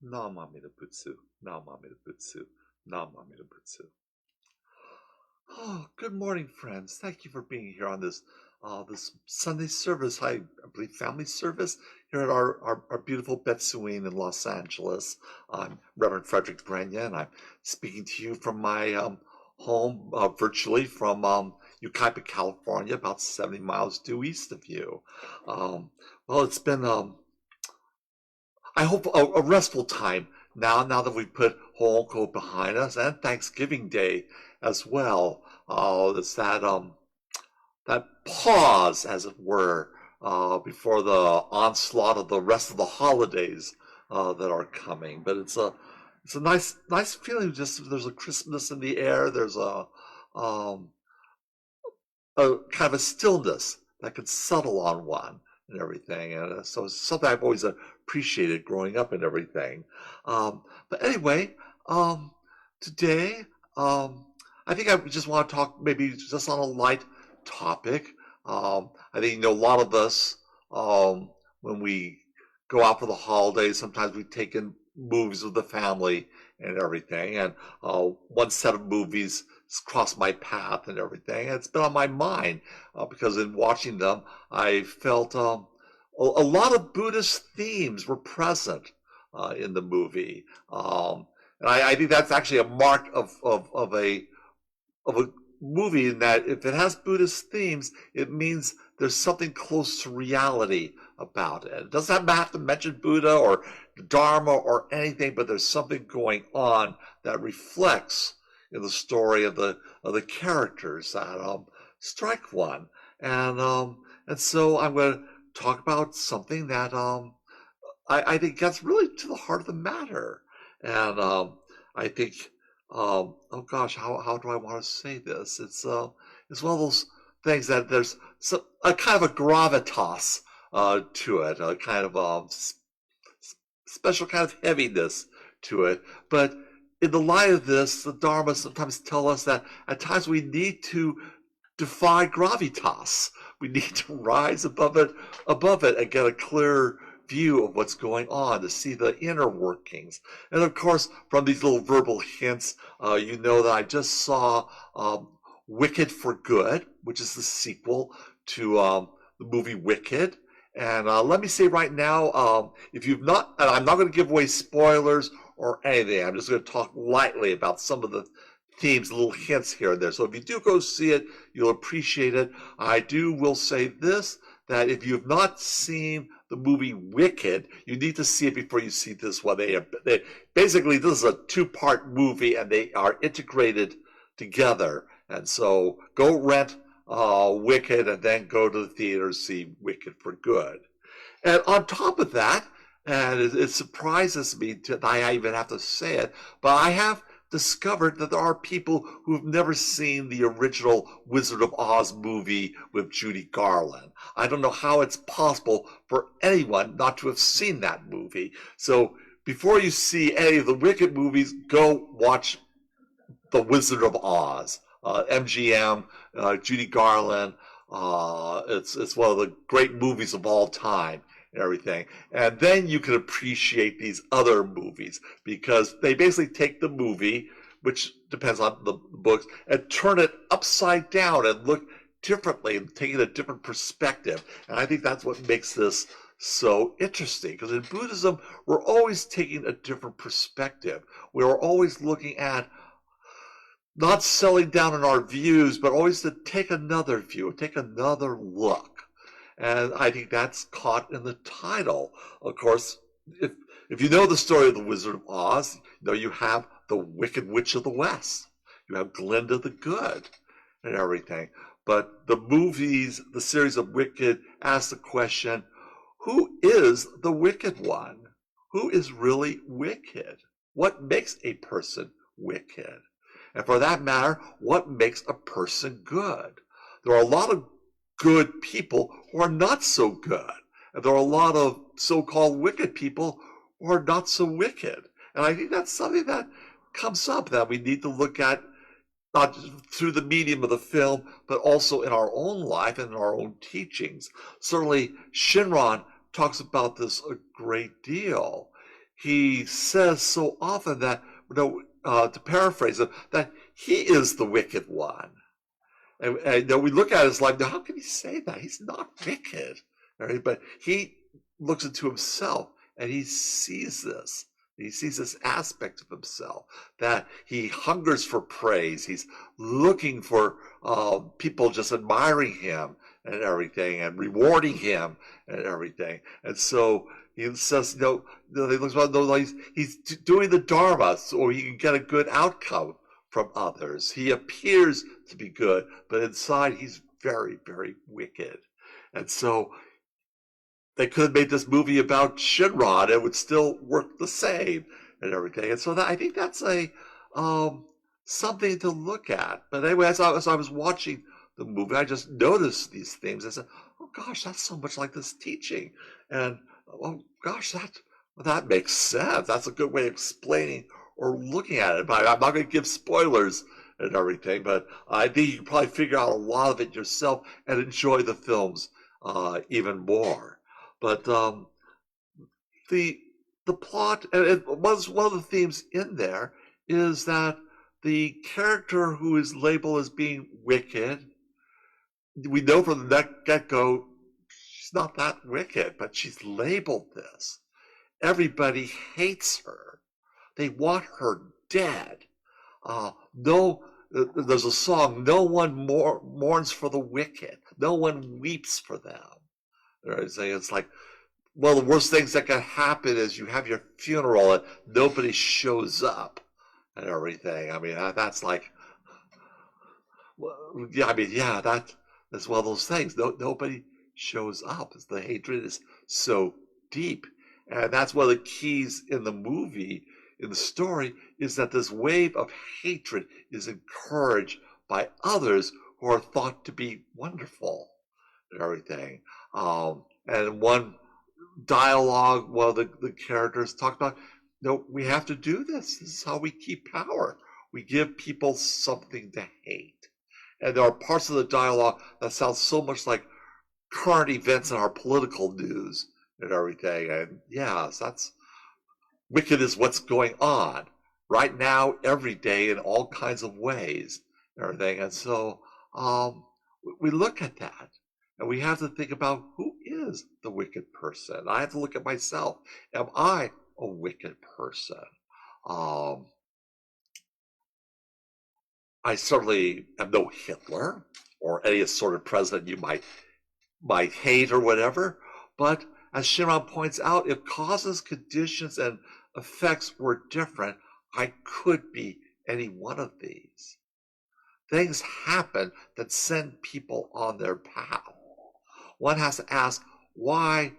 Namamida Butsu, Namamida Butsu, Namamida Butsu. Oh, good morning, friends. Thank you for being here on this Sunday service. I believe family service here at our beautiful Betsuine in Los Angeles. I'm Reverend Frederick Brenion. I'm speaking to you from my home virtually from Yucaipa, California, about 70 miles due east of you. Um, well, it's been I hope a restful time now that we've put Ho'oko behind us and Thanksgiving Day as well. It's that pause, as it were, before the onslaught of the rest of the holidays that are coming. But it's a nice feeling. Just there's a crispness in the air. There's um, a kind of a stillness that could settle on one and everything. And so it's something I've always appreciated growing up and everything. But anyway, today, I think I just want to talk maybe just on a light topic. I think, a lot of us, when we go out for the holidays, sometimes we take in movies with the family and everything. And one set of movies crossed my path and everything. It's been on my mind because in watching them, I felt a lot of Buddhist themes were present in the movie. And I think that's actually a mark of a movie in that if it has Buddhist themes, it means there's something close to reality about it. It doesn't have to mention Buddha or Dharma or anything, but there's something going on that reflects in the story of the characters that strike one. And so I'm going to talk about something that I think gets really to the heart of the matter. And I think, oh gosh, how do I want to say this? It's one of those things that there's a kind of a gravitas to it, a kind of special kind of heaviness to it. But in the light of this, the Dharma sometimes tell us that at times we need to defy gravitas. We need to rise above it and get a clearer view of what's going on to see the inner workings. And of course, from these little verbal hints, you know that I just saw Wicked for Good, which is the sequel to the movie Wicked. And let me say right now, if you've not, and I'm not going to give away spoilers or anything, I'm just going to talk lightly about some of the themes, little hints here and there. So if you do go see it, you'll appreciate it. Will say this, that if you've not seen the movie Wicked, you need to see it before you see this one. Basically, this is a two-part movie, and they are integrated together. And so go rent Wicked and then go to the theater and see Wicked for Good. And on top of that, and it surprises me that I even have to say it, but I have discovered that there are people who've never seen the original Wizard of Oz movie with Judy Garland. I don't know how it's possible for anyone not to have seen that movie. So before you see any of the Wicked movies, go watch The Wizard of Oz. MGM, Judy Garland. It's one of the great movies of all time and everything. And then you can appreciate these other movies because they basically take the movie, which depends on the books, and turn it upside down and look differently and take it a different perspective. And I think that's what makes this so interesting, because in Buddhism, we're always taking a different perspective. We're always looking at not selling down on our views, but always to take another view, take another look. And I think that's caught in the title. Of course, if you know the story of the Wizard of Oz, you have the Wicked Witch of the West. You have Glinda the Good and everything. But the series of Wicked, asks the question, who is the wicked one? Who is really wicked? What makes a person wicked? And for that matter, what makes a person good? There are a lot of good people who are not so good. And there are a lot of so-called wicked people who are not so wicked. And I think that's something that comes up that we need to look at, not just through the medium of the film, but also in our own life and in our own teachings. Certainly, Shinran talks about this a great deal. he says so often that, to paraphrase him, that he is the wicked one. And we look at his life, now how can he say that? He's not wicked. Right? But he looks into himself and he sees this. He sees this aspect of himself, that he hungers for praise. He's looking for people just admiring him and everything and rewarding him and everything. And so he says, he looks about, he's doing the Dharma so he can get a good outcome from others. He appears to be good, but inside he's very, very wicked. And so they could have made this movie about Shinran, it would still work the same and everything. And so I think that's a something to look at. But anyway, as I was watching the movie, I just noticed these things. I said, "Oh gosh, that's so much like this teaching," and oh gosh, that makes sense. That's a good way of explaining or looking at it. But I'm not going to give spoilers and everything. But I think you can probably figure out a lot of it yourself and enjoy the films even more. But the plot, and it was one of the themes in there, is that the character who is labeled as being wicked, we know from the get-go she's not that wicked, but she's labeled this. Everybody hates her. They want her dead. There's a song, no one mourns for the wicked. No one weeps for them. It's like, one of the worst things that can happen is you have your funeral and nobody shows up and everything. I mean, that's like, that's one of those things. Nobody shows up. The hatred is so deep. And that's one of the keys in the movie, in the story, is that this wave of hatred is encouraged by others who are thought to be wonderful and everything. And one dialogue, one of the characters talked about, we have to do this. This is how we keep power. We give people something to hate. And there are parts of the dialogue that sound so much like current events in our political news and everything. And yes, that's wicked is what's going on right now, every day, in all kinds of ways and everything. And so we look at that. And we have to think about, who is the wicked person? I have to look at myself. Am I a wicked person? I certainly am no Hitler or any sort of president you might hate or whatever. But as Shinran points out, if causes, conditions, and effects were different, I could be any one of these. Things happen that send people on their path. One has to ask, why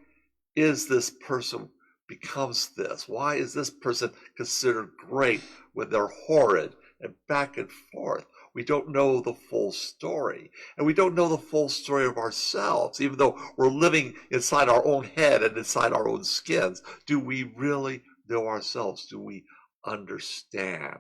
is this person becomes this? Why is this person considered great when they're horrid, and back and forth? We don't know the full story. And we don't know the full story of ourselves, even though we're living inside our own head and inside our own skins. Do we really know ourselves? Do we understand?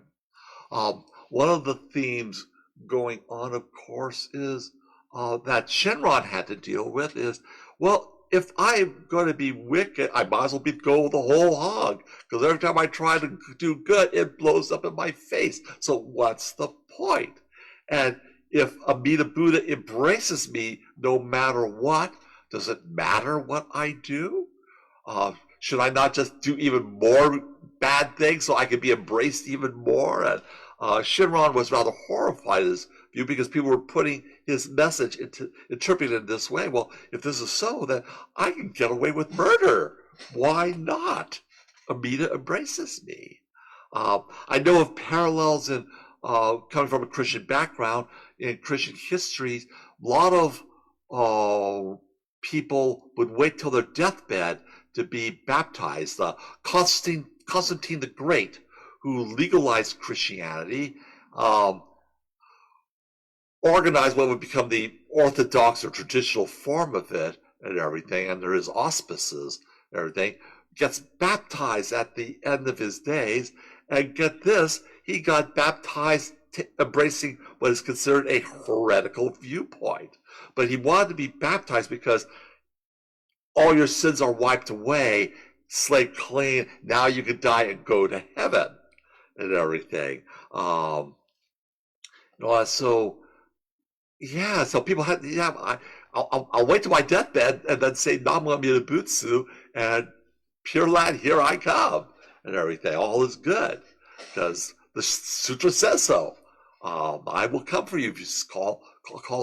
One of the themes going on, of course, is that Shinran had to deal with is, well, if I'm going to be wicked, I might as well go the whole hog, because every time I try to do good, it blows up in my face. So what's the point? And if Amida Buddha embraces me no matter what, does it matter what I do? Should I not just do even more bad things so I can be embraced even more? And Shinran was rather horrified at this view, because people were putting his message interpreted in this way. Well, if this is so, then I can get away with murder. Why not? Amida embraces me. I know of parallels in coming from a Christian background in Christian history. A lot of people would wait till their deathbed to be baptized. Constantine the Great, who legalized Christianity, organized what would become the orthodox or traditional form of it and everything, under his auspices and everything, gets baptized at the end of his days. And get this, he got baptized embracing what is considered a heretical viewpoint. But he wanted to be baptized because all your sins are wiped away slate clean. Now you can die and go to heaven and everything. So yeah, so people had, yeah, I'll wait till my deathbed and then say Namu Amida Butsu and Pure Land, here I come and everything. All is good because the sutra says so. I will come for you if you just call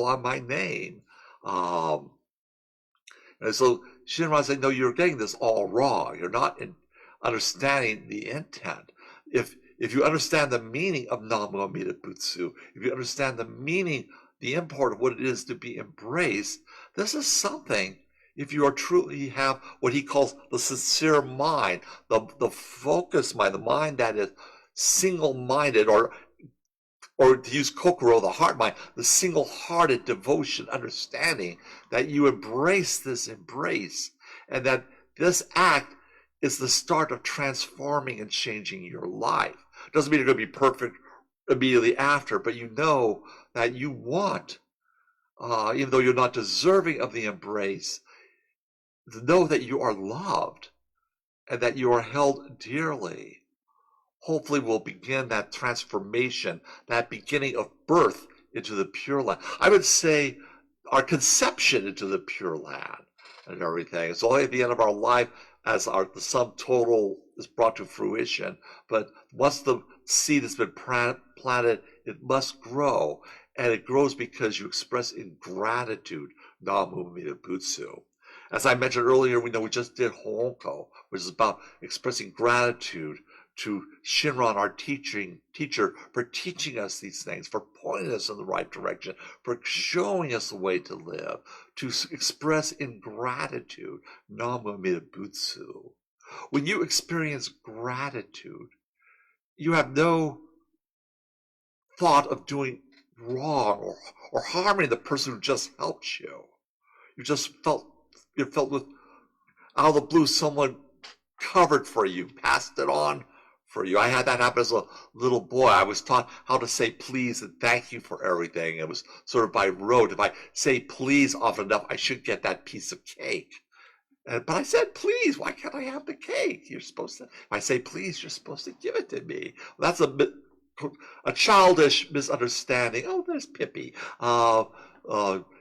on my name. Um, and so Shinran said, no, you're getting this all wrong. You're not understanding the intent. If you understand the meaning of Namu Amida Butsu, if you understand the meaning, the import of what it is to be embraced, this is something, if you are truly have what he calls the sincere mind, the focused mind, the mind that is single-minded, or to use Kokoro, the heart mind, the single-hearted devotion, understanding that you embrace this embrace, and that this act is the start of transforming and changing your life. Doesn't mean you're going to be perfect immediately after, but you know that you want, even though you're not deserving of the embrace, to know that you are loved and that you are held dearly. Hopefully we'll begin that transformation, that beginning of birth into the Pure Land. I would say our conception into the Pure Land and everything. It's only at the end of our life as the sum total is brought to fruition. But once the seed has been planted, it must grow. And it grows because you express in gratitude, Namu Amida Butsu. As I mentioned earlier, we just did Honko, which is about expressing gratitude to Shinran, our teacher, for teaching us these things, for pointing us in the right direction, for showing us the way to live, to express in gratitude, Namu Amida Butsu. When you experience gratitude, you have no thought of doing wrong or harming the person who just helped you. You felt with, out of the blue, someone covered for you, passed it on for you. I had that happen as a little boy. I was taught how to say please and thank you for everything. It was sort of by rote. If I say please often enough, I should get that piece of cake. But I said please. Why can't I have the cake? You're supposed to. If I say please, you're supposed to give it to me. Well, that's a childish misunderstanding. Oh, there's Pippi.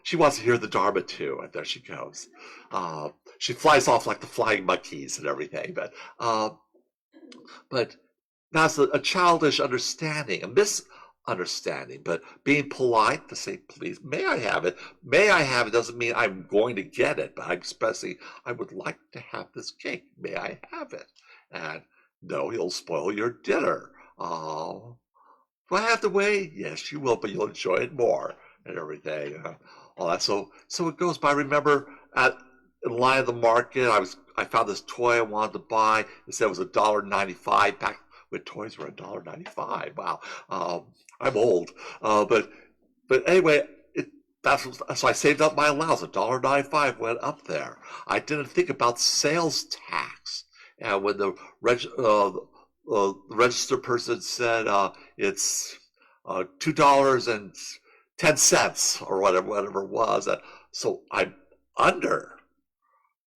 She wants to hear the Dharma too, and there she goes. She flies off like the flying monkeys and everything, but that's a childish understanding, a misunderstanding. But being polite to say, please, may I have it? May I have it doesn't mean I'm going to get it, but I'm expressing, I would like to have this cake. May I have it? And no, he'll spoil your dinner. Oh, do I have to wait? Yes, you will, but you'll enjoy it more and everything. All that. So it goes. But I remember in line at the market, I found this toy I wanted to buy. It said it was $1.95 back when toys were $1.95. Wow, I'm old. But anyway, so I saved up my allowance. $1.95 went up there. I didn't think about sales tax. And when the register person said it's $2.10 or whatever it was, so I'm under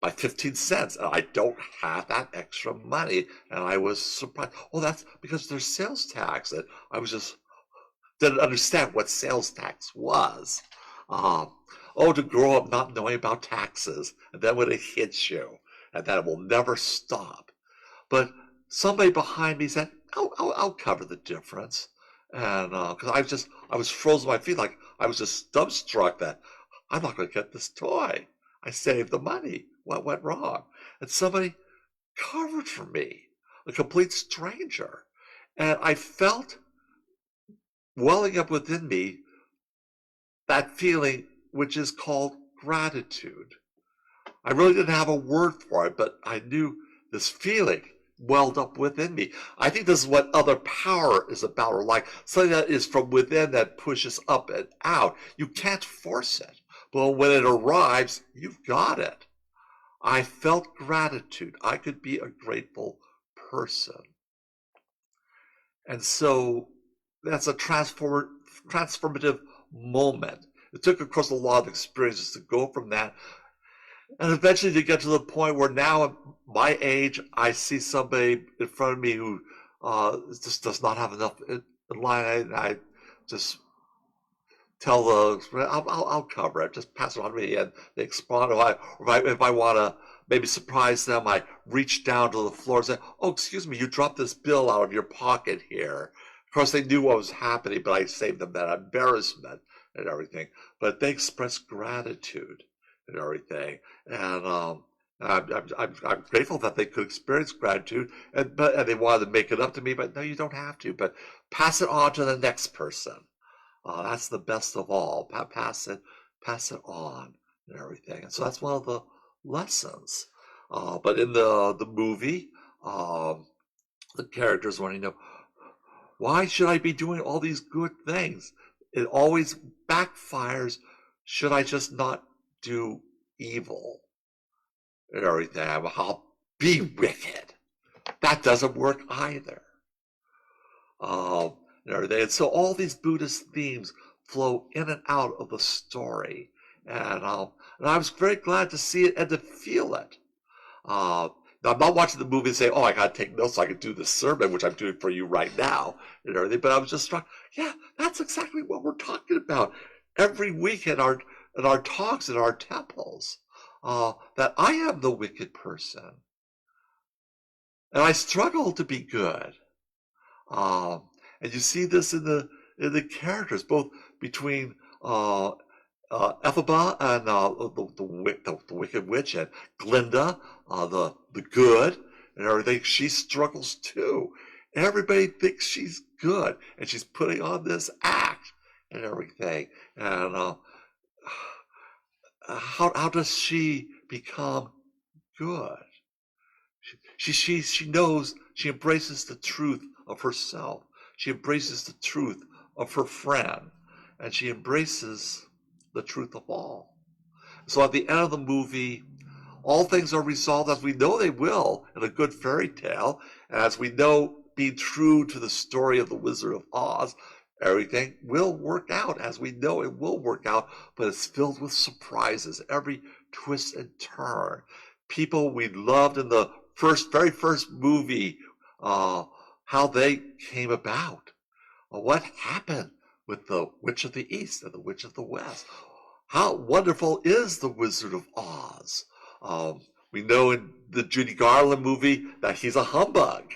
by 15 cents, and I don't have that extra money. And I was surprised. Oh, that's because there's sales tax. And I was just didn't understand what sales tax was. To grow up not knowing about taxes, and then when it hits you, and that it will never stop. But somebody behind me said, I'll cover the difference. And because I was frozen on my feet, like I was just dumbstruck that I'm not going to get this toy. I saved the money. What went wrong? And somebody covered for me, a complete stranger. And I felt welling up within me that feeling which is called gratitude. I really didn't have a word for it, but I knew this feeling welled up within me. I think this is what other power is about, or like something that is from within that pushes up and out. You can't force it, but when it arrives, you've got it. I felt gratitude. I could be a grateful person. And so that's a transformative moment. It took, of course, a lot of experiences to go from that And eventually to get to the point where now at my age, I see somebody in front of me who just does not have enough in line. I just tell the I'll cover it. Just pass it on to me, and they explain. If I want to maybe surprise them, I reach down to the floor and say, "Oh, excuse me, you dropped this bill out of your pocket here." Of course, they knew what was happening, but I saved them that embarrassment and everything. But they express gratitude and everything, and I'm grateful that they could experience gratitude, and they wanted to make it up to me. But no, you don't have to. But pass it on to the next person. That's the best of all. Pass it on and everything. And so that's one of the lessons. But in the movie, um, the characters want to know, why should I be doing all these good things? It always backfires. Should I just not do evil and everything? I'll be wicked. That doesn't work either. And everything. And so all these Buddhist themes flow in and out of the story. And I was very glad to see it and to feel it. Uh, Now, I'm not watching the movie and saying, oh, I got to take notes so I can do this sermon, which I'm doing for you right now and everything. But I was just struck, yeah, that's exactly what we're talking about every week in our talks in our temples. That I am the wicked person. And I struggle to be good. Um, and you see this in the characters, both between Elphaba and the Wicked Witch, and Glinda, the good, and everything. She struggles too. Everybody thinks she's good, and she's putting on this act and everything. And how does she become good? She knows, she embraces the truth of herself. She embraces the truth of her friend, and she embraces the truth of all. So at the end of the movie, all things are resolved as we know they will in a good fairy tale, and as we know, being true to the story of the Wizard of Oz, everything will work out as we know it will work out, but it's filled with surprises, every twist and turn. People we loved in the very first movie, how they came about. What happened with the Witch of the East and the Witch of the West? How wonderful is the Wizard of Oz? We know in the Judy Garland movie that he's a humbug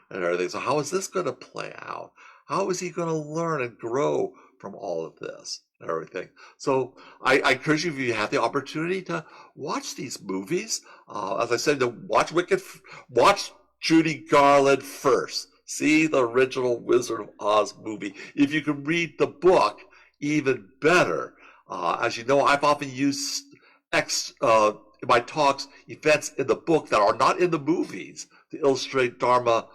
and everything. So how is this going to play out? How is he going to learn and grow from all of this and everything? So I encourage you, if you have the opportunity, to watch these movies. As I said, to watch Judy Garland first. See the original Wizard of Oz movie. If you can read the book, even better. As you know, I've often used in my talks events in the book that are not in the movies to illustrate Dharma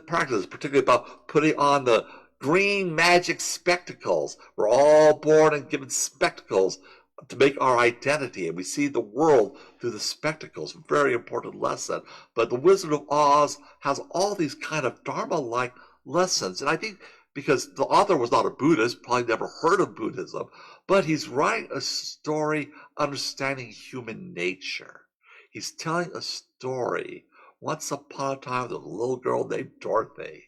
practices, particularly about putting on the green magic spectacles. We're all born and given spectacles to make our identity, and we see the world through the spectacles. Very important lesson. But the Wizard of Oz has all these kind of Dharma-like lessons, and I think because the author was not a Buddhist, probably never heard of Buddhism, but he's writing a story understanding human nature. He's telling a story. Once upon a time, there was a little girl named Dorothy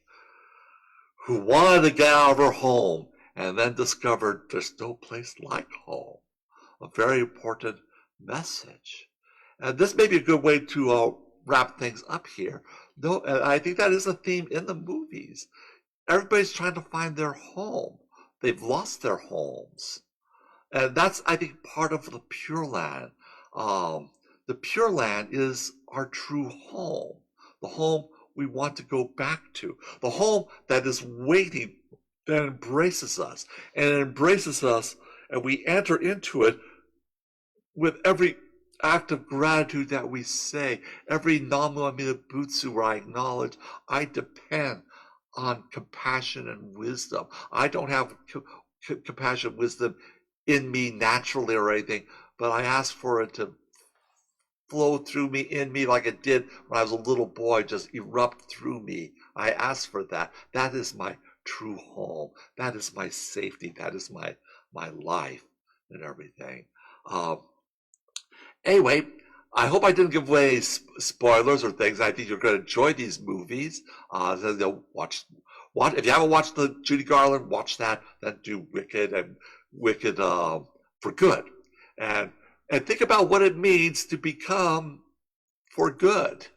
who wanted to get out of her home and then discovered there's no place like home. A very important message. And this may be a good way to wrap things up here. No, I think that is a theme in the movies. Everybody's trying to find their home. They've lost their homes. And that's, I think, part of the Pure Land. The Pure Land is our true home, the home we want to go back to, the home that is waiting, that embraces us, and it embraces us, and we enter into it with every act of gratitude that we say, every Namu Amida Butsu where I acknowledge I depend on compassion and wisdom. I don't have compassion and wisdom in me naturally or anything, but I ask for it to flow through me, in me, like it did when I was a little boy, just erupt through me. I ask for that. That is my true home. That is my safety. That is my life and everything. Um, Anyway, I hope I didn't give away spoilers or things. I think you're going to enjoy these movies. So, watch if you haven't watched the Judy Garland, watch that. Then do Wicked and Wicked for good, and think about what it means to become for good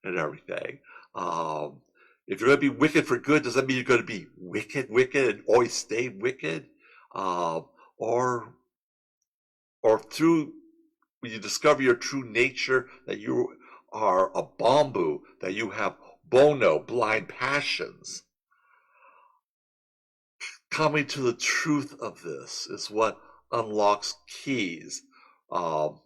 and everything. Um, if you're going to be wicked for good, does that mean you're going to be wicked, and always stay wicked? Um, or through when you discover your true nature, that you are a bamboo, that you have bono, blind passions. Coming to the truth of this is what unlocks keys, um,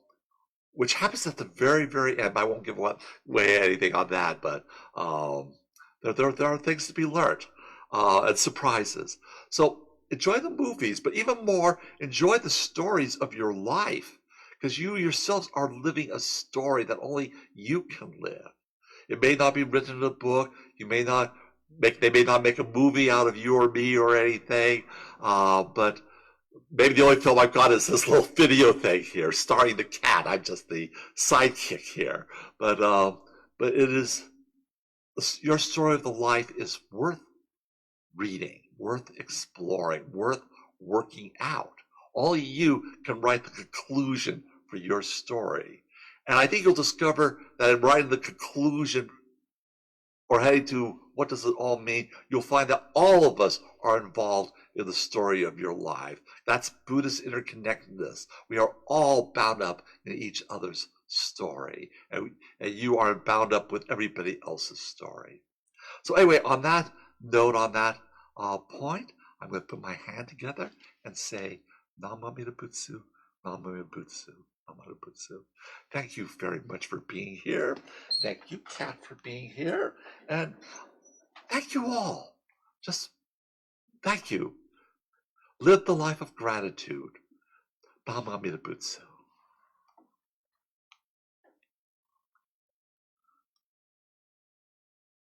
which happens at the very, very end. I won't give away anything on that, but there are things to be learned and surprises. So enjoy the movies, but even more, enjoy the stories of your life, because you yourselves are living a story that only you can live. It may not be written in a book. They may not make a movie out of you or me or anything, but maybe the only film I've got is this little video thing here, starring the cat. I'm just the sidekick here, but it is your story of the life is worth reading, worth exploring, worth working out. Only you can write the conclusion for your story, and I think you'll discover that in writing the conclusion or heading to what does it all mean, you'll find that all of us are involved in the story of your life. That's Buddhist interconnectedness. We are all bound up in each other's story, and you are bound up with everybody else's story. So anyway, on that note, on that point, I'm going to put my hand together and say, Namamita Butsu, Namamita Butsu, Namamita Butsu. Thank you very much for being here. Thank you, Kat, for being here. And thank you all. Just thank you. Live the life of gratitude. Namamita Butsu.